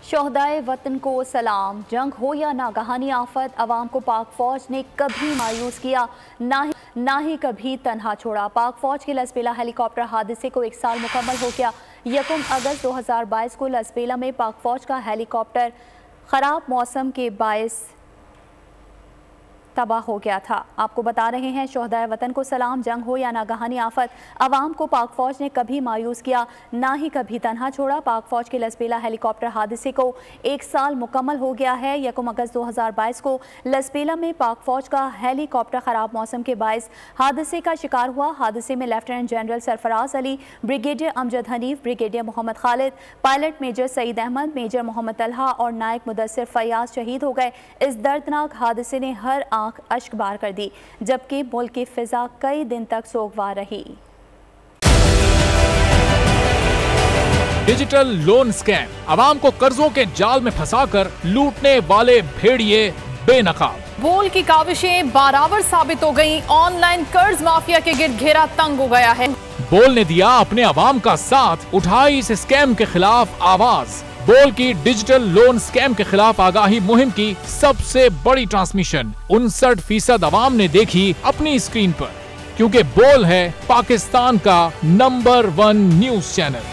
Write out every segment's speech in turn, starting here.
शोहदाए वतन को सलाम। जंग हो या नागहानी आफत, अवाम को पाक फौज ने कभी मायूस किया, ना ही कभी तन्हा छोड़ा। पाक फौज के लसबेला हेलीकॉप्टर हादसे को 1 साल मुकम्मल हो गया। 1 अगस्त 2022 को लसबेला में पाक फौज का हेलीकॉप्टर ख़राब मौसम के बायस तबाह हो गया था। आपको बता रहे हैं, शोहदाए वतन को सलाम। जंग हो या नागहानी आफत, अवाम को पाक फौज ने कभी मायूस किया, ना ही कभी तन्हा छोड़ा। पाक फौज के लसबेला हेलीकॉप्टर हादसे को 1 साल मुकम्मल हो गया है। 1 अगस्त 2022 को लसबेला में पाक फौज का हेलीकॉप्टर ख़राब मौसम के बायस हादसे का शिकार हुआ। हादसे में lieutenant general Sarfaraz Ali, brigadier Amjad Hanif, brigadier Mohammad Khalid, pilot major Saeed Ahmed, major Mohammad Talha और नायक मुदस्सिर फयाज शहीद हो गए। इस दर्दनाक हादसे ने हर अश्क बार कर दी, जबकि मुल्क की फिजा कई दिन तक सोगवार रही। डिजिटल लोन स्कैम, अवाम को कर्जों के जाल में फंसाकर लूटने वाले भेड़िए बेनकाब। बोल की काविशें बारावर साबित हो गईं। ऑनलाइन कर्ज माफिया के गिर्द घेरा तंग हो गया है। बोल ने दिया अपने अवाम का साथ, उठाई इस स्कैम के खिलाफ आवाज। बोल की डिजिटल लोन स्कैम के खिलाफ आगाही मुहिम की सबसे बड़ी ट्रांसमिशन 59% अवाम ने देखी अपनी स्क्रीन पर, क्योंकि बोल है पाकिस्तान का नंबर 1 न्यूज चैनल।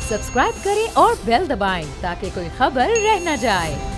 सब्सक्राइब करें और बेल दबाएं ताकि कोई खबर रह न जाए।